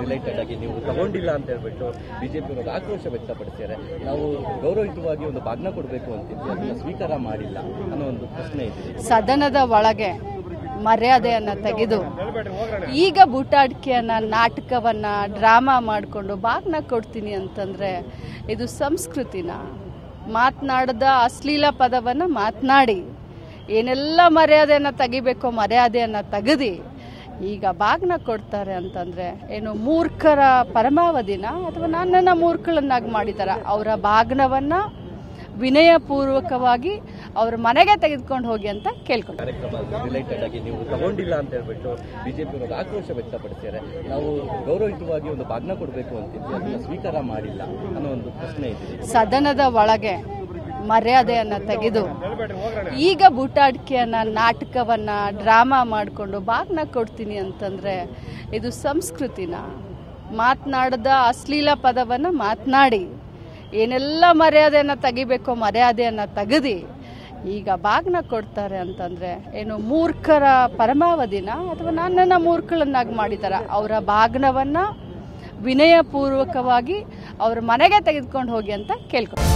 Related ಆಗಿ ನೀವು ತಗೊಂಡಿಲ್ಲ ಅಂತ ಹೇಳ್ಬಿಟ್ಟು ಬಿಜೆಪಿ ಅವರು ಆಕ್ರೋಶ ವ್ಯಕ್ತಪಡಿಸಿದ್ದಾರೆ. ನಾವು ಗೌರವಯುತವಾಗಿ ಒಂದು ಬಾಗ್ನ ಕೊಡಬೇಕು ಅಂತಿದ್ವಿ, ಅದನ್ನ ಸ್ವೀಕಾರ ಮಾಡಿಲ್ಲ ಅನ್ನೋ ಒಂದು ಪ್ರಶ್ನೆ ಇದೆ. ಸದನದ ಒಳಗೆ ಮರ್ಯಾದೆಯನ್ನು ತೆಗೆದು ಈಗ ಬೂಟಾಟಿಕೆಯನ್ನ ನಾಟಕವನ್ನ ಡ್ರಾಮಾ ಮಾಡಿಕೊಂಡು ಬಾಗ್ನ ಕೊಡ್ತೀನಿ ಅಂತಂದ್ರೆ ಇದು ಸಂಸ್ಕೃತಿನ ಮಾತನಾಡದ ಅಶ್ಲೀಲ ಪದವನ್ನು ಮಾತನಾಡಿ ಏನೆಲ್ಲ ಮರ್ಯಾದೆಯನ್ನು ತೆಗಿಬೇಕೋ ಮರ್ಯಾದೆಯನ್ನು ತೆಗೆದು ಈಗ ಬಾಗ್ನ ಕೊಡ್ತಾರೆ ಅಂತಂದ್ರೆ ಏನು ಮೂರ್ಖರ ಪರಮಾವಧಿನ ಅಥವಾ ನನ್ನನ್ನು ಮೂರ್ಖಳನ್ನಾಗಿ ಮಾಡಿದಾರ. ಅವರ ಬಾಗ್ನವನ್ನ ವಿನಯಪೂರ್ವಕವಾಗಿ ಅವ್ರ ಮನೆಗೆ ತೆಗೆದುಕೊಂಡು ಹೋಗಿ ಅಂತ ಕೇಳ್ಕೊಂಡು ಕಾರ್ಯಕ್ರಮ ರಿಲೇಟೆಡ್ ಆಗಿ ನೀವು ತಗೊಂಡಿಲ್ಲ ಅಂತ ಹೇಳ್ಬಿಟ್ಟು ಬಿಜೆಪಿ ಅವರು ಆಕ್ರೋಶ ವ್ಯಕ್ತಪಡಿಸಿದ್ದಾರೆ. ನಾವು ಗೌರವಯುತವಾಗಿ ಒಂದು ಬಾಗ್ನ ಕೊಡಬೇಕು ಅಂತಿದ್ವಿ, ಅದನ್ನ ಸ್ವೀಕಾರ ಮಾಡಿಲ್ಲ ಅನ್ನೋ ಒಂದು ಪ್ರಶ್ನೆ ಇದೆ. ಸದನದ ಒಳಗೆ ಮರ್ಯಾದೆಯನ್ನು ತೆಗೆದು ಈಗ ಬೂಟಾಟಿಕೆಯನ್ನ ನಾಟಕವನ್ನ ಡ್ರಾಮಾ ಮಾಡಿಕೊಂಡು ಬಾಗ್ನ ಕೊಡ್ತೀನಿ ಅಂತಂದ್ರೆ ಇದು ಸಂಸ್ಕೃತಿನ ಮಾತನಾಡದ ಅಶ್ಲೀಲ ಪದವನ್ನು ಮಾತನಾಡಿ ಏನೆಲ್ಲ ಮರ್ಯಾದೆಯನ್ನು ತೆಗಿಬೇಕೋ ಮರ್ಯಾದೆಯನ್ನು ತೆಗೆದು ಈಗ ಬಾಗ್ನ ಕೊಡ್ತಾರೆ ಅಂತಂದ್ರೆ ಏನು ಮೂರ್ಖರ ಪರಮಾವಧಿನ ಅಥವಾ ನನ್ನನ್ನು ಮೂರ್ಖಳನ್ನಾಗಿ ಮಾಡಿದಾರ. ಅವರ ಬಾಗ್ನವನ್ನ ವಿನಯಪೂರ್ವಕವಾಗಿ ಅವ್ರ ಮನೆಗೆ ತೆಗೆದುಕೊಂಡು ಹೋಗಿ ಅಂತ ಕೇಳ್ಕೊಂಡು